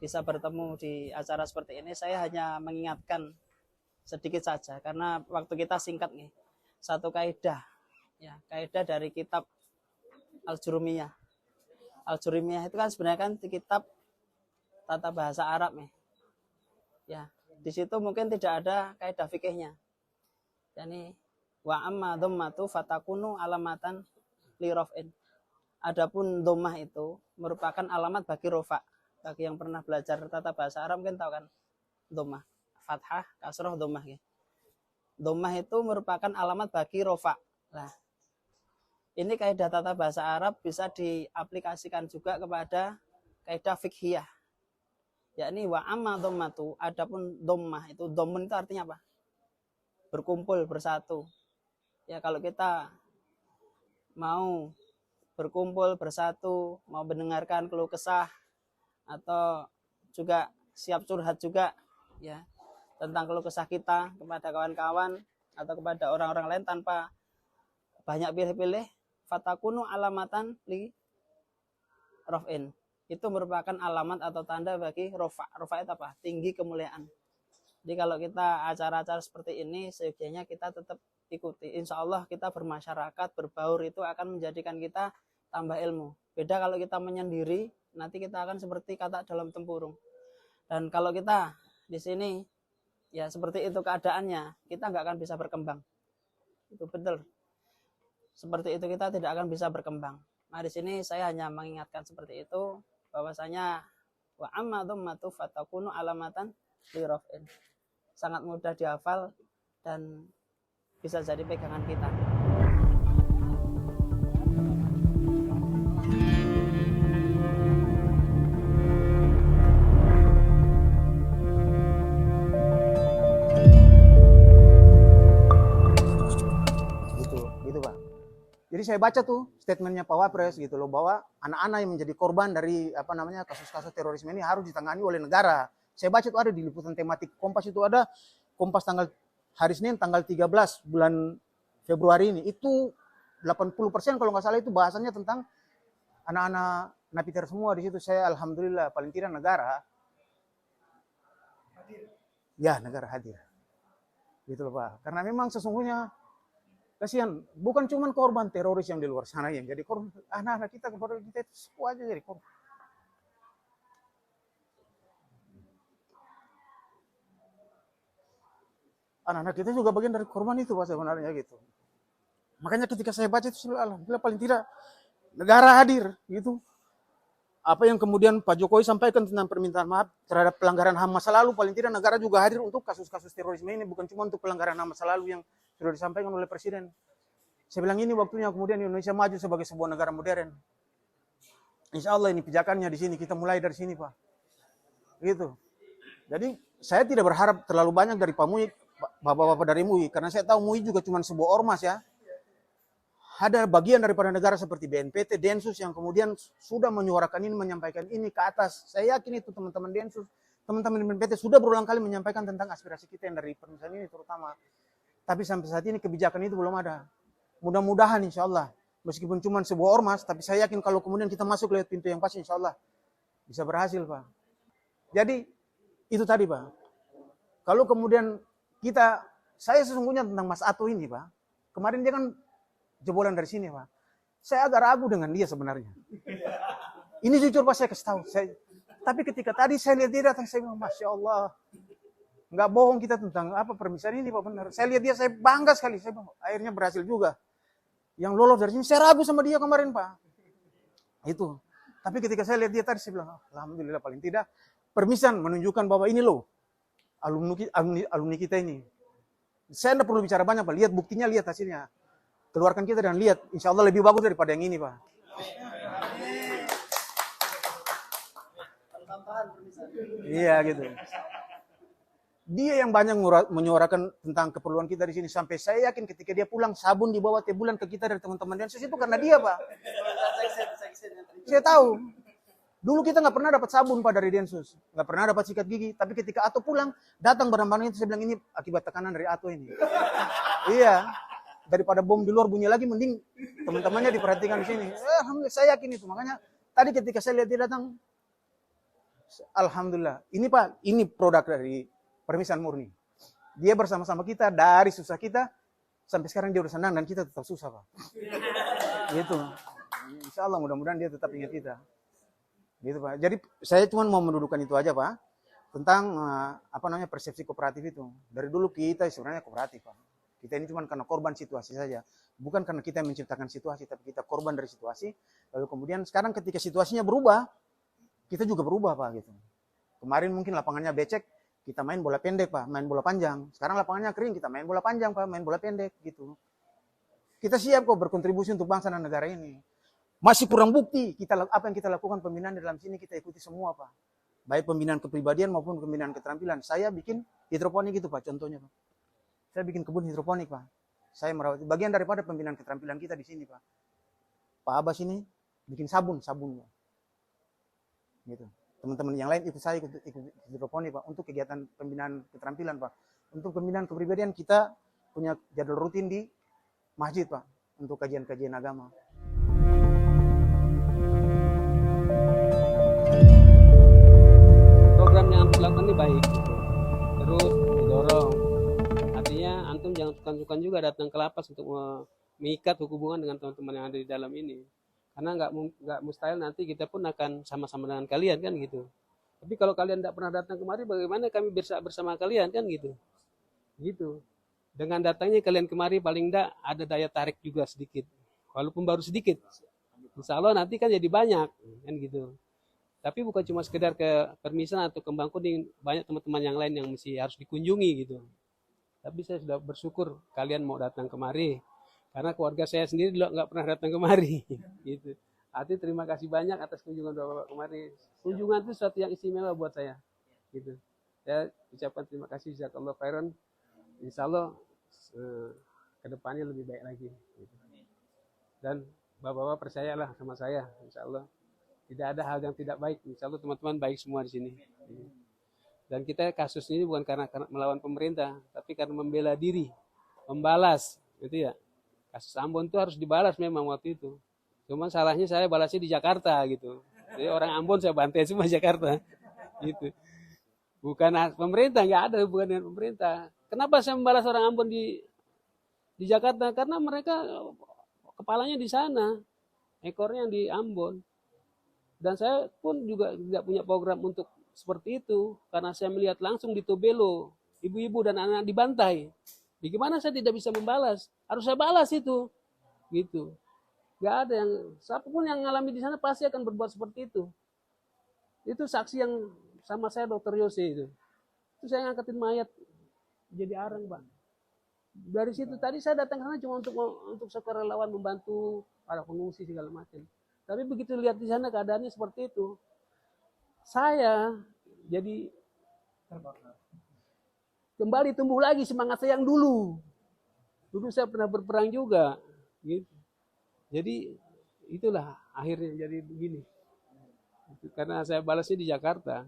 bisa bertemu di acara seperti ini. Saya hanya mengingatkan sedikit saja karena waktu kita singkat nih. Satu kaidah, ya, kaidah dari kitab Al-Jurumiyah. Al-Jurumiyah itu kan sebenarnya kan kitab tata bahasa Arab nih. Ya, di situ mungkin tidak ada kaidah fikihnya. Yani wa amma dhammatu fatakunu alamatan li raf'in. Adapun dhammah itu merupakan alamat bagi rofa. Bagi yang pernah belajar tata bahasa Arab mungkin tahu kan dhammah, fathah, kasroh, dhammah ya. Dhammah itu merupakan alamat bagi rofa. Nah, ini kaidah tata bahasa Arab bisa diaplikasikan juga kepada kaidah fikhiyah. Yakni wa amma dhammatu, adapun dhammah itu, dhammun itu artinya apa? Berkumpul, bersatu. Ya, kalau kita mau berkumpul, bersatu, mau mendengarkan keluh kesah atau juga siap curhat juga ya tentang keluh kesah kita kepada kawan-kawan atau kepada orang-orang lain tanpa banyak pilih-pilih, fatakunu alamatan li raf'in. Itu merupakan alamat atau tanda bagi rofa. Rofa itu apa? Tinggi kemuliaan. Jadi kalau kita acara-acara seperti ini, seyogianya kita tetap ikuti. Insya Allah kita bermasyarakat, berbaur itu akan menjadikan kita tambah ilmu. Beda kalau kita menyendiri, nanti kita akan seperti katak dalam tempurung. Dan kalau kita di sini, ya seperti itu keadaannya, kita nggak akan bisa berkembang. Itu betul. Seperti itu kita tidak akan bisa berkembang. Nah di sini saya hanya mengingatkan seperti itu, bahwasanya wa amma dhammatu fatakunu alamatan li raf'in. Sangat mudah dihafal dan bisa jadi pegangan kita. Gitu Pak. Jadi saya baca tuh statementnya Pak Wapres gitu loh, bahwa anak-anak yang menjadi korban dari kasus-kasus terorisme ini harus ditangani oleh negara. Saya baca itu ada di liputan tematik Kompas, itu ada Kompas tanggal hari Senin tanggal 13 bulan Februari ini. Itu 80% kalau nggak salah itu bahasannya tentang anak-anak napiter semua di situ. Saya alhamdulillah paling tidak negara hadir. Ya, negara hadir. Gitu loh Pak. Karena memang sesungguhnya kasihan, bukan cuma korban teroris yang di luar sana yang jadi korban, anak-anak kita, kepada kita itu semua aja jadi korban. Anak-anak kita juga bagian dari korban itu Pak sebenarnya gitu. Makanya ketika saya baca itu, alhamdulillah paling tidak negara hadir gitu. Apa yang kemudian Pak Jokowi sampaikan tentang permintaan maaf terhadap pelanggaran HAM masa lalu, paling tidak negara juga hadir untuk kasus-kasus terorisme ini, bukan cuma untuk pelanggaran HAM masa lalu yang sudah disampaikan oleh Presiden. Saya bilang ini waktunya kemudian Indonesia maju sebagai sebuah negara modern. Insya Allah ini pijakannya di sini, kita mulai dari sini Pak. Gitu. Jadi saya tidak berharap terlalu banyak dari Pak MUI, Bapak-bapak dari MUI, karena saya tahu MUI juga cuma sebuah ormas ya. Ada bagian daripada negara seperti BNPT, Densus yang kemudian sudah menyuarakan ini, menyampaikan ini ke atas. Saya yakin itu teman-teman Densus, teman-teman BNPT sudah berulang kali menyampaikan tentang aspirasi kita yang dari permisalan ini terutama. Tapi sampai saat ini kebijakan itu belum ada. Mudah-mudahan insya Allah, meskipun cuma sebuah ormas, tapi saya yakin kalau kemudian kita masuk lewat pintu yang pas, insya Allah bisa berhasil Pak. Jadi itu tadi Pak. Kalau kemudian saya sesungguhnya tentang Mas Ato ini Pak, kemarin dia kan jebolan dari sini Pak. Saya agak ragu dengan dia sebenarnya. Ini jujur Pak, saya kasih tahu. Tapi ketika tadi saya lihat dia datang, saya bilang Masya Allah. Nggak bohong kita tentang permisalan ini Pak, benar. Saya lihat dia, saya bangga sekali. Saya bilang, akhirnya berhasil juga. Yang lolos dari sini, saya ragu sama dia kemarin Pak. Itu. Tapi ketika saya lihat dia tadi, saya bilang, alhamdulillah paling tidak. Permisan menunjukkan bahwa ini loh. Alumni kita ini. Saya tidak perlu bicara banyak Pak, lihat buktinya, lihat hasilnya. Keluarkan kita dan lihat, insya Allah lebih bagus daripada yang ini Pak. Iya gitu. Dia yang banyak menyuarakan tentang keperluan kita di sini, sampai saya yakin ketika dia pulang sabun dibawa tiap bulan ke kita dari teman-teman Densus itu karena dia Pak. Saya tahu. Dulu kita nggak pernah dapat sabun Pak dari Densus, nggak pernah dapat sikat gigi. Tapi ketika Ato pulang, datang barang-barang itu, saya bilang ini akibat tekanan dari Ato ini. Iya, daripada bom di luar bunyi lagi, mending teman-temannya diperhatikan di sini. Alhamdulillah saya yakin itu. Makanya tadi ketika saya lihat dia datang, Alhamdulillah. Ini Pak, ini produk dari Permisan Murni. Dia bersama-sama kita dari susah kita sampai sekarang dia udah senang dan kita tetap susah Pak. Gitu. Insya Allah mudah-mudahan dia tetap ingat kita. Gitu Pak. Jadi saya cuma mau mendudukan itu aja Pak. Tentang persepsi kooperatif itu. Dari dulu kita sebenarnya kooperatif Pak. Kita ini cuma karena korban situasi saja. Bukan karena kita yang menciptakan situasi, tapi kita korban dari situasi. Lalu kemudian sekarang ketika situasinya berubah, kita juga berubah Pak gitu. Kemarin mungkin lapangannya becek, kita main bola pendek Pak, main bola panjang. Sekarang lapangannya kering, kita main bola panjang Pak, main bola pendek gitu. Kita siap kok berkontribusi untuk bangsa dan negara ini. Masih kurang bukti, apa yang kita lakukan pembinaan di dalam sini kita ikuti semua Pak. Baik pembinaan kepribadian maupun pembinaan keterampilan. Saya bikin hidroponik gitu Pak, contohnya Pak. Saya bikin kebun hidroponik Pak. Saya merawat, bagian daripada pembinaan keterampilan kita di sini Pak. Pak Abbas ini bikin sabun Pak. Gitu. Teman-teman yang lain ikut saya ikut hidroponik Pak untuk kegiatan pembinaan keterampilan Pak. Untuk pembinaan kepribadian kita punya jadwal rutin di masjid Pak untuk kajian-kajian agama. Program yang antum lakukan ini baik, terus didorong. Artinya antum jangan sukan-sukan juga datang ke lapas untuk mengikat hubungan dengan teman-teman yang ada di dalam ini. Karena nggak mustahil nanti kita pun akan sama-sama dengan kalian kan gitu. Tapi kalau kalian tidak pernah datang kemari, bagaimana kami bersama kalian kan gitu. Gitu. Dengan datangnya kalian kemari paling tidak ada daya tarik juga sedikit. Walaupun baru sedikit. Insya Allah nanti kan jadi banyak kan gitu. Tapi bukan cuma sekedar ke Permisan atau ke Bangkuning, banyak teman-teman yang lain yang mesti harus dikunjungi gitu. Tapi saya sudah bersyukur kalian mau datang kemari. Karena keluarga saya sendiri juga nggak pernah datang kemari, gitu. Artinya terima kasih banyak atas kunjungan Bapak kemari. Kunjungan itu sesuatu yang istimewa buat saya, gitu. Saya ucapkan terima kasih jazakallahu khairan. Insya Allah kedepannya lebih baik lagi. Gitu. Dan Bapak-bapak percayalah sama saya, Insya Allah tidak ada hal yang tidak baik. Insya Allah teman-teman baik semua di sini. Dan kita kasus ini bukan karena melawan pemerintah, tapi karena membela diri, membalas, gitu ya. Kasus Ambon itu harus dibalas memang waktu itu. Cuma salahnya saya balasnya di Jakarta gitu. Jadi orang Ambon saya bantai semua Jakarta. Gitu. Bukan pemerintah, nggak ada hubungan dengan pemerintah. Kenapa saya membalas orang Ambon di Jakarta? Karena mereka kepalanya di sana, ekornya di Ambon. Dan saya pun juga tidak punya program untuk seperti itu. Karena saya melihat langsung di Tobelo, ibu-ibu dan anak dibantai. Bagaimana saya tidak bisa membalas? Harus saya balas itu, gitu. Gak ada yang, siapapun yang mengalami di sana pasti akan berbuat seperti itu. Itu saksi yang sama saya Dr. Yose itu. Itu saya ngangkatin mayat jadi arang Pak. Dari situ tadi saya datang ke sana cuma untuk sukarelawan membantu para pengungsi segala macam. Tapi begitu lihat di sana keadaannya seperti itu, saya jadi kembali tumbuh lagi semangat saya yang dulu. Dulu saya pernah berperang juga. Gitu. Jadi itulah akhirnya jadi begini. Karena saya balasnya di Jakarta.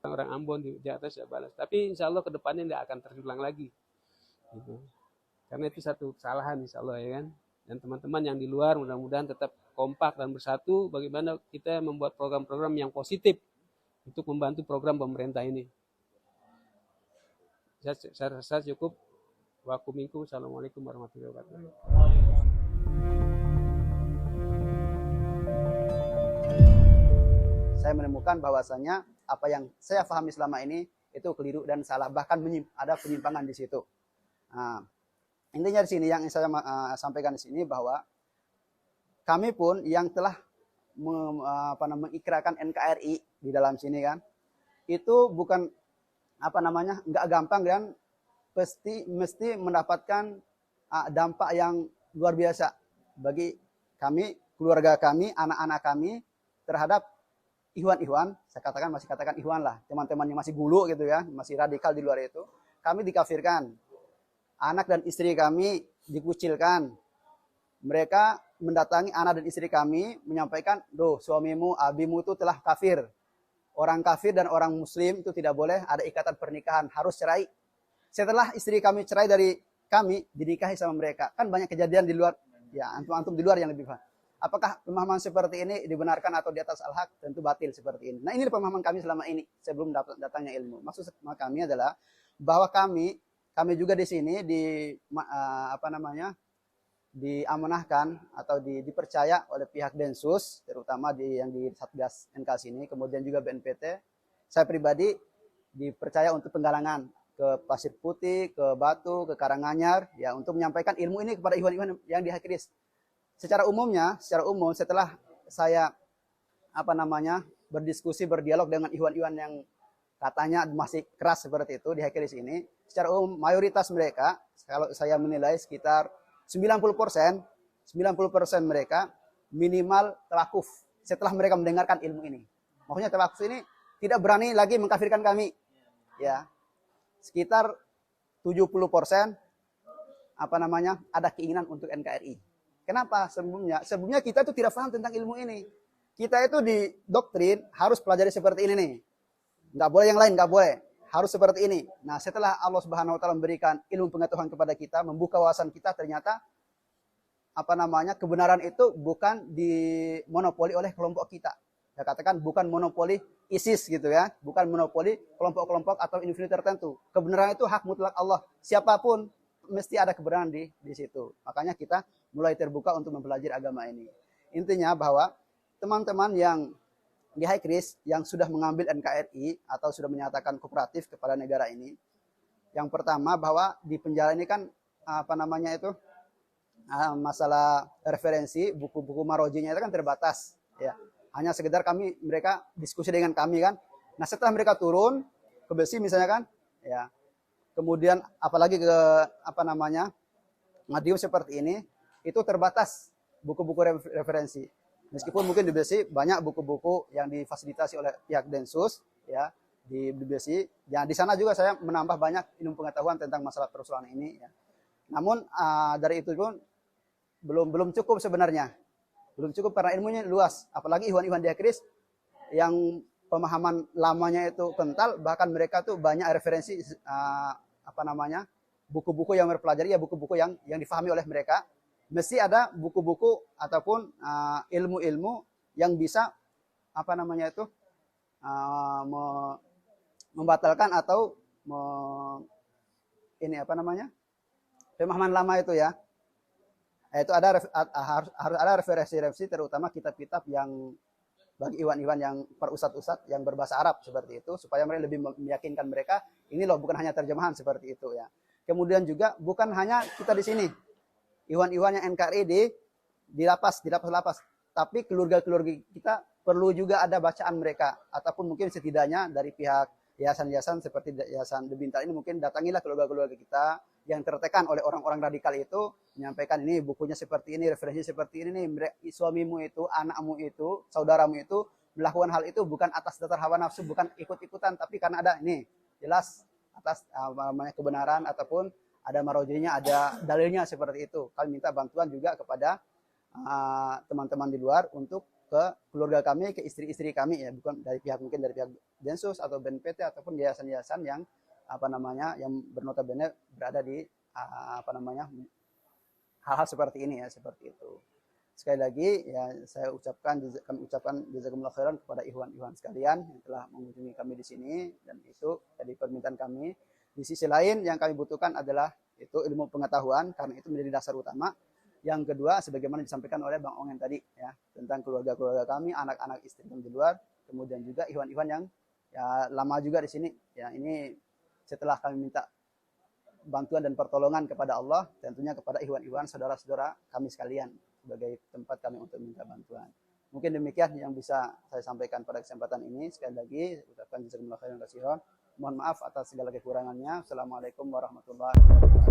Orang Ambon di Jakarta saya balas. Tapi insya Allah ke depannya tidak akan terulang lagi. Gitu. Karena itu satu kesalahan insya Allah ya kan. Dan teman-teman yang di luar mudah-mudahan tetap kompak dan bersatu. Bagaimana kita membuat program-program yang positif untuk membantu program pemerintah ini. Saya rasa cukup. Wakuminku. Assalamualaikum warahmatullahi wabarakatuh. Saya menemukan bahwasanya apa yang saya pahami selama ini itu keliru dan salah, bahkan ada penyimpangan di situ. Nah, intinya di sini yang saya sampaikan di sini bahwa kami pun yang telah mengikrarkan NKRI di dalam sini kan, itu bukan nggak gampang dan mesti mendapatkan dampak yang luar biasa bagi kami, keluarga kami, anak-anak kami terhadap Ikhwan, saya masih katakan Ikhwan lah, teman-teman yang masih gulu gitu ya, masih radikal di luar itu, kami dikafirkan, anak dan istri kami dikucilkan, mereka mendatangi anak dan istri kami menyampaikan, doh suamimu, abimu itu telah kafir, orang kafir dan orang muslim itu tidak boleh ada ikatan pernikahan, harus cerai. Setelah istri kami cerai dari kami, dinikahi sama mereka, kan banyak kejadian di luar, ya antum di luar yang lebih paham. Apakah pemahaman seperti ini dibenarkan atau di atas al-haq? Tentu batil seperti ini. Nah, ini pemahaman kami selama ini sebelum datangnya ilmu. Maksud kami adalah bahwa kami juga di sini diamanahkan atau dipercaya oleh pihak Densus, terutama yang di Satgas NK sini, kemudian juga BNPT. Saya pribadi dipercaya untuk penggalangan ke Pasir Putih, ke Batu, ke Karanganyar, ya, untuk menyampaikan ilmu ini kepada ikhwan-ikhwan yang di Hakris. Secara umum setelah saya berdiskusi, berdialog dengan ikhwan-ikhwan yang katanya masih keras seperti itu di Hakris ini, secara umum mayoritas mereka, kalau saya menilai sekitar 90% mereka minimal tawakuf setelah mereka mendengarkan ilmu ini. Maksudnya tawakuf ini tidak berani lagi mengkafirkan kami. Ya. Sekitar 70% ada keinginan untuk NKRI. Kenapa? Sebelumnya kita itu tidak paham tentang ilmu ini. Kita itu di doktrin harus pelajari seperti ini nih. Nggak boleh yang lain, nggak boleh. Harus seperti ini. Nah, setelah Allah Subhanahu wa taala memberikan ilmu pengetahuan kepada kita, membuka wawasan kita, ternyata kebenaran itu bukan dimonopoli oleh kelompok kita. Ya, katakan bukan monopoli ISIS gitu ya, bukan monopoli kelompok-kelompok atau individu tertentu. Kebenaran itu hak mutlak Allah. Siapapun mesti ada kebenaran di situ. Makanya kita mulai terbuka untuk mempelajari agama ini. Intinya bahwa teman-teman yang di Hakris yang sudah mengambil NKRI atau sudah menyatakan kooperatif kepada negara ini, yang pertama bahwa di penjara ini kan masalah referensi buku-buku marojinya itu kan terbatas, ya. Hanya sekedar mereka diskusi dengan kami kan. Nah, setelah mereka turun ke Besi misalnya kan, ya. Kemudian apalagi ke Madiun seperti ini, itu terbatas buku-buku referensi. Meskipun mungkin di Besi banyak buku-buku yang difasilitasi oleh pihak Densus, ya, di Besi. Ya, di sana juga saya menambah banyak ilmu pengetahuan tentang masalah persoalan ini. Ya. Namun dari itu pun belum cukup sebenarnya. Belum cukup karena ilmunya luas. Apalagi ikhwan-ikhwan di Hakris yang pemahaman lamanya itu kental, bahkan mereka tuh banyak referensi buku-buku yang mempelajari, ya, buku-buku yang difahami oleh mereka. Mesti ada buku-buku ataupun ilmu-ilmu yang bisa membatalkan atau pemahaman lama itu, ya. Itu harus ada referensi terutama kitab-kitab yang bagi iwan-iwan yang per ustad-ustad yang berbahasa Arab seperti itu, supaya mereka lebih meyakinkan mereka ini loh bukan hanya terjemahan seperti itu, ya. Kemudian juga bukan hanya kita di sini iwan-iwan yang NKRI di lapas, tapi keluarga-keluarga kita perlu juga ada bacaan mereka, ataupun mungkin setidaknya dari pihak yayasan-yayasan seperti Yayasan The Bintar ini, mungkin datangilah keluarga-keluarga kita yang tertekan oleh orang-orang radikal itu, menyampaikan ini bukunya seperti ini, referensi seperti ini nih, suamimu itu, anakmu itu, saudaramu itu melakukan hal itu bukan atas dasar hawa nafsu, bukan ikut-ikutan, tapi karena ada ini jelas atas kebenaran ataupun ada marojinya, ada dalilnya seperti itu. Kami minta bantuan juga kepada teman-teman di luar untuk ke keluarga kami, ke istri-istri kami, ya, bukan dari pihak Densus atau BNPT ataupun yayasan-yayasan yang yang bernotabene berada di hal-hal seperti ini, ya, seperti itu. Sekali lagi, ya, kami ucapkan jazakumullah khairan kepada ikhwan-ikhwan sekalian yang telah mengunjungi kami di sini, dan itu jadi permintaan kami. Di sisi lain yang kami butuhkan adalah itu ilmu pengetahuan, karena itu menjadi dasar utama. Yang kedua, sebagaimana disampaikan oleh Bang Ongen tadi, ya, tentang keluarga-keluarga kami, anak-anak istri kami di luar, kemudian juga ikhwan-ikhwan yang, ya, lama juga di sini. Ya, ini setelah kami minta bantuan dan pertolongan kepada Allah, tentunya kepada ikhwan-ikhwan saudara-saudara kami sekalian sebagai tempat kami untuk minta bantuan. Mungkin demikian yang bisa saya sampaikan pada kesempatan ini. Sekali lagi ucapkan jazakumullah khairan katsiran. Mohon maaf atas segala kekurangannya. Assalamualaikum warahmatullahi wabarakatuh.